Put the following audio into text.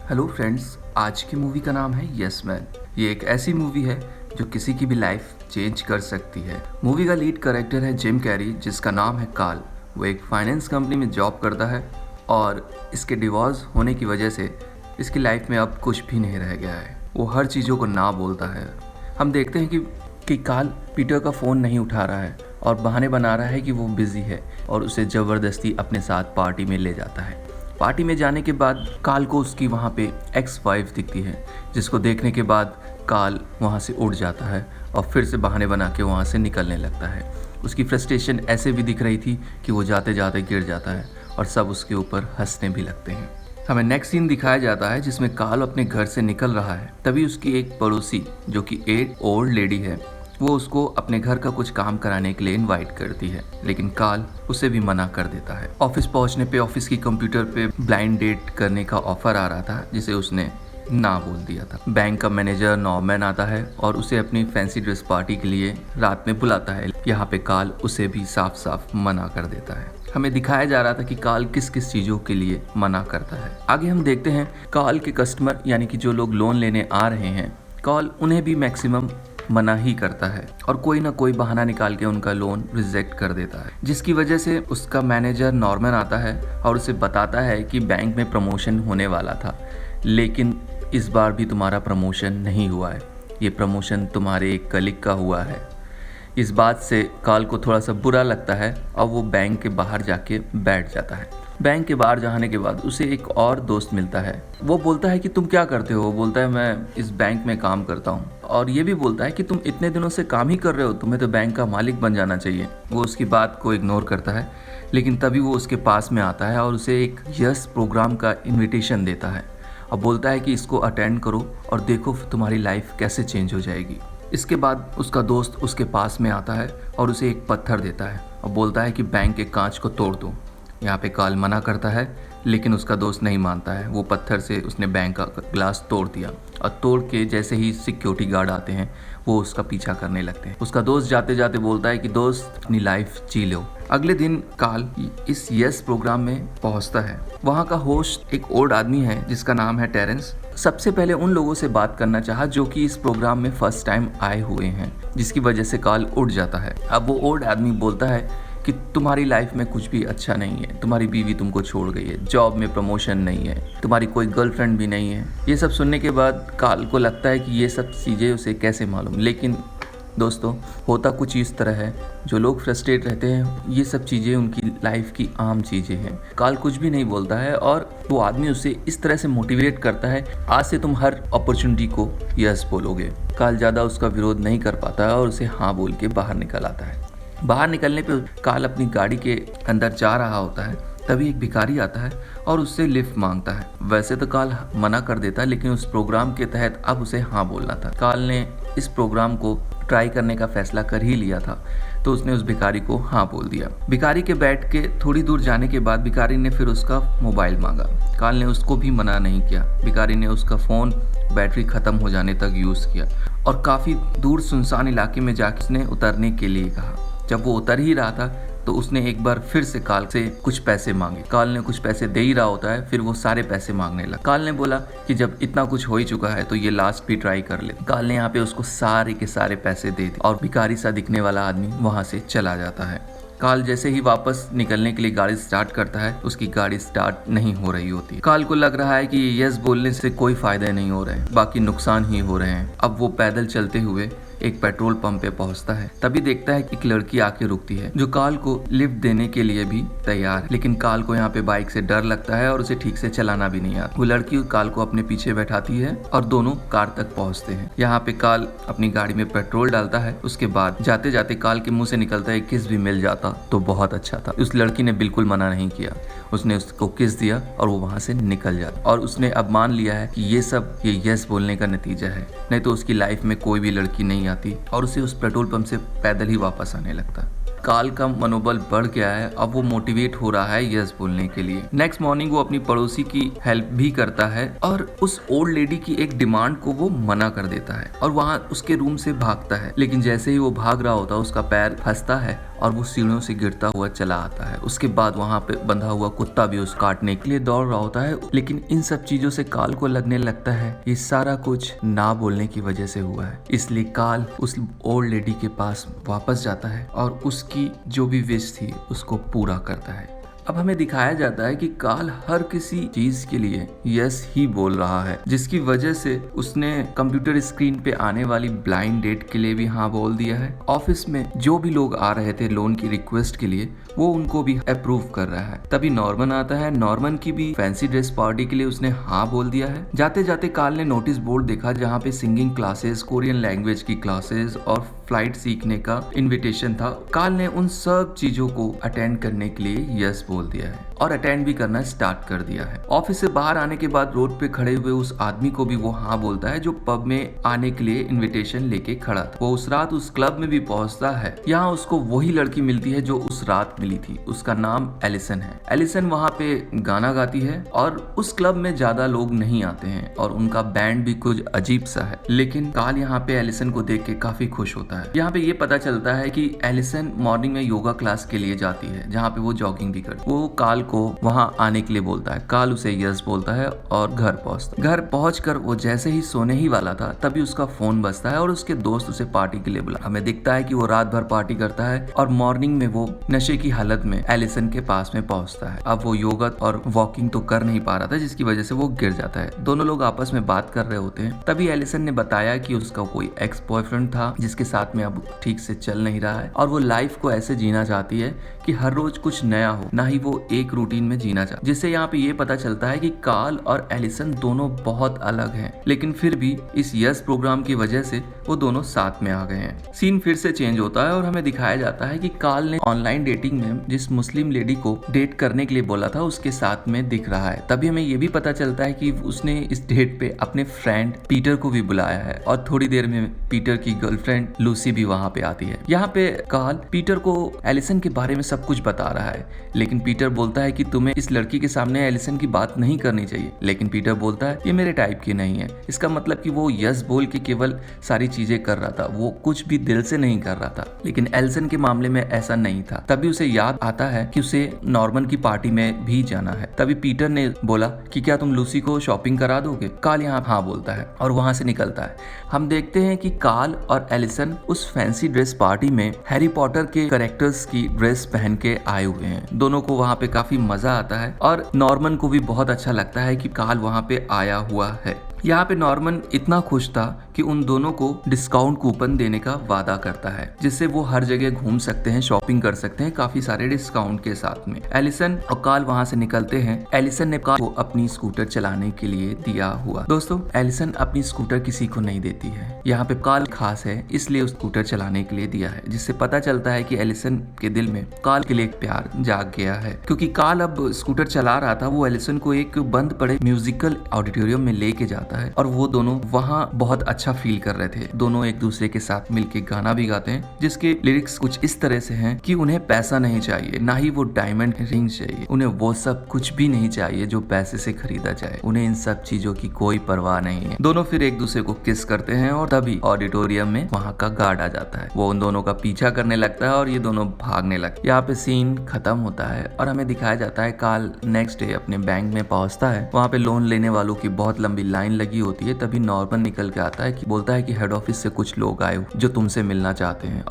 Hello friends, आज की movie का नाम है यस मैन। ये एक ऐसी मूवी है जो किसी की भी लाइफ चेंज कर सकती है। मूवी का लीड कैरेक्टर है जिम कैरी, जिसका नाम है कार्ल। वो एक फाइनेंस कंपनी में जॉब करता है और इसके डिवोर्स होने की वजह से इसकी लाइफ में अब कुछ भी नहीं रह गया है। वो हर चीज़ों को ना बोलता है। हम देखते हैं कि कार्ल पीटर का फ़ोन नहीं उठा रहा है और बहाने बना रहा है कि वो बिज़ी है और उसे ज़बरदस्ती अपने साथ पार्टी में ले जाता है। पार्टी में जाने के बाद कार्ल को उसकी वहाँ पे एक्स वाइफ दिखती है, जिसको देखने के बाद कार्ल वहाँ से उड़ जाता है और फिर से बहाने बना के वहाँ से निकलने लगता है। उसकी फ्रस्ट्रेशन ऐसे भी दिख रही थी कि वो जाते जाते गिर जाता है और सब उसके ऊपर हंसने भी लगते हैं। हमें नेक्स्ट सीन दिखाया जाता है जिसमें कार्ल अपने घर से निकल रहा है। तभी उसकी एक पड़ोसी जो कि एक ओल्ड लेडी है, वो उसको अपने घर का कुछ काम कराने के लिए इनवाइट करती है, लेकिन कार्ल उसे भी मना कर देता है। ऑफिस पहुंचने पे ऑफिस की कंप्यूटर पे ब्लाइंड डेट करने का ऑफर आ रहा था, जिसे उसने ना बोल दिया था। बैंक का मैनेजर नॉर्मन आता है और उसे अपनी फैंसी ड्रेस पार्टी के लिए रात में बुलाता है। यहाँ पे कार्ल उसे भी साफ साफ मना कर देता है। हमें दिखाया जा रहा था कि कार्ल किस किस चीज़ों के लिए मना करता है। आगे हम देखते हैं कार्ल के कस्टमर यानी कि जो लोग लोन लेने आ रहे हैं, कार्ल उन्हें भी मैक्सिमम मना ही करता है और कोई ना कोई बहाना निकाल के उनका लोन रिजेक्ट कर देता है, जिसकी वजह से उसका मैनेजर नॉर्मन आता है और उसे बताता है कि बैंक में प्रमोशन होने वाला था, लेकिन इस बार भी तुम्हारा प्रमोशन नहीं हुआ है। ये प्रमोशन तुम्हारे एक कलीग का हुआ है। इस बात से कार्ल को थोड़ा सा बुरा लगता है और वो बैंक के बाहर जाके बैठ जाता है। बैंक के बाहर जाने के बाद उसे एक और दोस्त मिलता है। वो बोलता है कि तुम क्या करते हो? वो बोलता है मैं इस बैंक में काम करता हूँ, और ये भी बोलता है कि तुम इतने दिनों से काम ही कर रहे हो, तुम्हें तो बैंक का मालिक बन जाना चाहिए। वो उसकी बात को इग्नोर करता है, लेकिन तभी वो उसके पास में आता है और उसे एक यस प्रोग्राम का इन्विटेशन देता है और बोलता है कि इसको अटेंड करो और देखो तुम्हारी लाइफ कैसे चेंज हो जाएगी। इसके बाद उसका दोस्त उसके पास में आता है और उसे एक पत्थर देता है और बोलता है कि बैंक के कांच को तोड़ दो। यहाँ पे कार्ल मना करता है, लेकिन उसका दोस्त नहीं मानता है। वो पत्थर से उसने बैंक का ग्लास तोड़ दिया और तोड़ के जैसे ही सिक्योरिटी गार्ड आते हैं, वो उसका पीछा करने लगते हैं। उसका दोस्त जाते जाते बोलता है कि दोस्त अपनी लाइफ जी लो। अगले दिन कार्ल इस यस प्रोग्राम में पहुंचता है। वहाँ का होस्ट एक ओल्ड आदमी है जिसका नाम है टेरेंस। सबसे पहले उन लोगों से बात करना चाहा जो कि इस प्रोग्राम में फर्स्ट टाइम आए हुए हैं, जिसकी वजह से कार्ल उठ जाता है। अब वो ओल्ड आदमी बोलता है कि तुम्हारी लाइफ में कुछ भी अच्छा नहीं है, तुम्हारी बीवी तुमको छोड़ गई है, जॉब में प्रमोशन नहीं है, तुम्हारी कोई गर्लफ्रेंड भी नहीं है। ये सब सुनने के बाद कार्ल को लगता है कि ये सब चीज़ें उसे कैसे मालूम, लेकिन दोस्तों होता कुछ इस तरह है, जो लोग फ्रस्ट्रेट रहते हैं ये सब चीज़ें उनकी लाइफ की आम चीज़ें हैं। कार्ल कुछ भी नहीं बोलता है और वो आदमी उसे इस तरह से मोटिवेट करता है, आज से तुम हर अपॉर्चुनिटी को यस बोलोगे। कार्ल ज़्यादा उसका विरोध नहीं कर पाता है और उसे हाँ बोल के बाहर निकल आता है। बाहर निकलने पे कार्ल अपनी गाड़ी के अंदर जा रहा होता है, तभी एक भिखारी आता है और उससे लिफ्ट मांगता है। वैसे तो कार्ल मना कर देता है, लेकिन उस प्रोग्राम के तहत अब उसे हाँ बोलना था। कार्ल ने इस प्रोग्राम को ट्राई करने का फैसला कर ही लिया था, तो उसने उस भिखारी को हाँ बोल दिया। भिखारी के बैठ के थोड़ी दूर जाने के बाद भिखारी ने फिर उसका मोबाइल मांगा। कार्ल ने उसको भी मना नहीं किया। भिखारी ने उसका फ़ोन बैटरी ख़त्म हो जाने तक यूज़ किया और काफ़ी दूर सुनसान इलाके में जाकर उसने उतरने के लिए कहा। जब वो उतर ही रहा था तो उसने एक बार फिर से कार्ल से कुछ पैसे मांगे। कार्ल ने कुछ पैसे दे ही रहा होता है, फिर वो सारे पैसे मांगने लगा। कार्ल ने बोला कि जब इतना कुछ हो ही चुका है तो ये लास्ट भी ट्राई कर ले। कार्ल ने यहाँ पे उसको सारे के सारे पैसे दे दिए और भिखारी सा दिखने वाला आदमी वहाँ से चला जाता है। कार्ल जैसे ही वापस निकलने के लिए गाड़ी स्टार्ट करता है, उसकी गाड़ी स्टार्ट नहीं हो रही होती। कार्ल को लग रहा है कि यस बोलने से कोई फायदा नहीं हो रहा है, बाकी नुकसान ही हो रहे हैं। अब वो पैदल चलते हुए एक पेट्रोल पंप पे पहुंचता है। तभी देखता है कि एक लड़की आके रुकती है जो कार्ल को लिफ्ट देने के लिए भी तैयार है, लेकिन कार्ल को यहाँ पे बाइक से डर लगता है और उसे ठीक से चलाना भी नहीं आता। वो लड़की कार्ल को अपने पीछे बैठाती है और दोनों कार तक पहुंचते हैं। यहाँ पे कार्ल अपनी गाड़ी में पेट्रोल डालता है। उसके बाद जाते जाते कार्ल के मुंह से निकलता है किस भी मिल जाता तो बहुत अच्छा था। उस लड़की ने बिल्कुल मना नहीं किया, उसने उसको किस दिया और वो वहां से निकल जाता। और उसने अब मान लिया है कि ये यस बोलने का नतीजा है, नहीं तो उसकी लाइफ में कोई भी लड़की नहीं आती और उसे उस पेट्रोल पंप से पैदल ही वापस आने लगता। कार्ल का मनोबल बढ़ गया है, अब वो मोटिवेट हो रहा है यस बोलने के लिए। नेक्स्ट मॉर्निंग वो अपनी पड़ोसी की हेल्प भी करता है और उस ओल्ड लेडी की एक डिमांड को वो मना कर देता है और वहाँ उसके रूम से भागता है। लेकिन जैसे ही वो भाग रहा होता है उसका पैर फंसता है और वो सीढ़ियों से गिरता हुआ चला आता है। उसके बाद वहाँ पे बंधा हुआ कुत्ता भी उस काटने के लिए दौड़ रहा होता है। लेकिन इन सब चीजों से काल को लगने लगता है ये सारा कुछ ना बोलने की वजह से हुआ है। इसलिए काल उस ओल्ड लेडी के पास वापस जाता है और उसकी जो भी विश थी उसको पूरा करता है। अब हमें दिखाया जाता है कि काल हर किसी चीज के लिए यस ही बोल रहा है, जिसकी वजह से उसने कंप्यूटर स्क्रीन पे आने वाली ब्लाइंड डेट के लिए भी हाँ बोल दिया है। ऑफिस में जो भी लोग आ रहे थे लोन की रिक्वेस्ट के लिए वो उनको भी अप्रूव कर रहा है। तभी नॉर्मन आता है। नॉर्मन की भी फैंसी ड्रेस पार्टी के लिए उसने हाँ बोल दिया है। जाते जाते काल ने नोटिस बोर्ड देखा जहाँ पे सिंगिंग क्लासेस, कोरियन लैंग्वेज की क्लासेस और फ्लाइट सीखने का इनविटेशन था। काल ने उन सब चीजों को अटेंड करने के लिए यस बोल दिया है और अटेंड भी करना स्टार्ट कर दिया है। ऑफिस से बाहर आने के बाद रोड पे खड़े हुए उस आदमी को भी वो हाँ बोलता है जो पब में आने के लिए इनविटेशन लेके खड़ा था। वो उस रात उस क्लब में भी पहुंचता है। यहाँ उसको वही लड़की मिलती है जो उस रात मिली थी। उसका नाम एलिसन है। एलिसन वहाँ पे गाना गाती है और उस क्लब में ज्यादा लोग नहीं आते हैं और उनका बैंड भी कुछ अजीब सा है। लेकिन काल यहाँ पे एलिसन को देख के काफी खुश होता है। यहाँ पे ये पता चलता है कि एलिसन मॉर्निंग में योगा क्लास के लिए जाती है जहाँ पे वो जॉगिंग भी करती है। वो काल को वहाँ आने के लिए बोलता है। काल उसे यस बोलता है और घर पहुँचता है। घर पहुंचकर वो जैसे ही सोने ही वाला था तभी उसका फोन बजता है और उसके दोस्त उसे पार्टी के लिए बुला। हमें दिखता है कि वो रात भर पार्टी करता है और मॉर्निंग में वो नशे की हालत में एलिसन के पास में पहुंचता है। अब वो योगा और वॉकिंग तो कर नहीं पा रहा था जिसकी वजह से वो गिर जाता है। दोनों लोग आपस में बात कर रहे होते हैं। तभी एलिसन ने बताया कि उसका कोई एक्स बॉयफ्रेंड था जिसके साथ में अब ठीक से चल नहीं रहा है और वो लाइफ को ऐसे जीना चाहती है कि हर रोज कुछ नया हो, ना ही वो एक रूटीन में जीना चाहती। जिससे यहाँ पे ये पता चलता है कि काल और एलिसन दोनों बहुत अलग हैं, लेकिन फिर भी इस यस प्रोग्राम की वजह से वो दोनों साथ में आ गए हैं। सीन फिर से चेंज होता है और हमें दिखाया जाता है कि काल ने ऑनलाइन डेटिंग में जिस मुस्लिम लेडी को डेट करने के लिए बोला था उसके साथ में दिख रहा है। तभी हमें ये भी पता चलता है कि उसने इस डेट पे अपने फ्रेंड पीटर को भी बुलाया है और थोड़ी देर में पीटर की गर्लफ्रेंड लूसी भी वहाँ पे आती है। यहाँ पे काल पीटर को एलिसन के बारे में सब कुछ बता रहा है, लेकिन पीटर बोलता है कि तुम्हें इस लड़की के सामने एलिसन की बात नहीं करनी चाहिए। लेकिन पीटर बोलता है ये मेरे टाइप की नहीं है। इसका मतलब कि वो यस बोल के केवल सारी चीजें कर रहा था, वो कुछ भी दिल से नहीं कर रहा था। लेकिन एलिसन के मामले में ऐसा नहीं था। तभी उसे याद आता है कि उसे नॉर्मन की पार्टी में भी जाना है। तभी पीटर ने बोला कि क्या तुम लूसी को शॉपिंग करा दोगे। काल यहाँ हाँ बोलता है और वहां से निकलता है। हम देखते हैं कि काल और एलिसन उस फैंसी ड्रेस पार्टी में हैरी पॉटर के कैरेक्टर्स की ड्रेस पहन के आए हुए हैं। दोनों को वहाँ पे काफी मजा आता है और नॉर्मन को भी बहुत अच्छा लगता है कि काल वहाँ पे आया हुआ है। यहाँ पे नॉर्मन इतना खुश था कि उन दोनों को डिस्काउंट कूपन देने का वादा करता है जिससे वो हर जगह घूम सकते हैं, शॉपिंग कर सकते हैं काफी सारे डिस्काउंट के साथ में। एलिसन और काल वहाँ से निकलते हैं। एलिसन ने काल को अपनी स्कूटर चलाने के लिए दिया हुआ। दोस्तों, एलिसन अपनी स्कूटर किसी को नहीं देती है। यहाँ पे काल खास है इसलिए उस स्कूटर चलाने के लिए दिया है, जिससे पता चलता है कि एलिसन के दिल में काल के लिए एक प्यार जाग गया है। क्योंकि काल अब स्कूटर चला रहा था, वो एलिसन को एक बंद पड़े म्यूजिकल ऑडिटोरियम में लेके जाता है और वो दोनों वहाँ बहुत अच्छा फील कर रहे थे। दोनों एक दूसरे के साथ मिलके गाना भी गाते हैं जिसके लिरिक्स कुछ इस तरह से हैं कि उन्हें पैसा नहीं चाहिए, ना ही वो डायमंड रिंग चाहिए, उन्हें वो सब कुछ भी नहीं चाहिए जो पैसे से खरीदा जाए। उन्हें इन सब चीजों की कोई परवाह नहीं है। दोनों फिर एक दूसरे को किस करते हैं और तभी ऑडिटोरियम में वहाँ का गार्ड आ जाता है। वो उन दोनों का पीछा करने लगता है और ये दोनों भागने लगते हैं। यहाँ पे सीन खत्म होता है और हमें दिखाया जाता है काल नेक्स्ट डे अपने बैंक में पहुंचता है। वहाँ पे लोन लेने वालों की बहुत लंबी लाइन लगी होती है। तभी नॉर्मन निकल के आता है कि बोलता है कि हेड ऑफिस से कुछ लोग आए जो तुमसे मिलना चाहते हैं।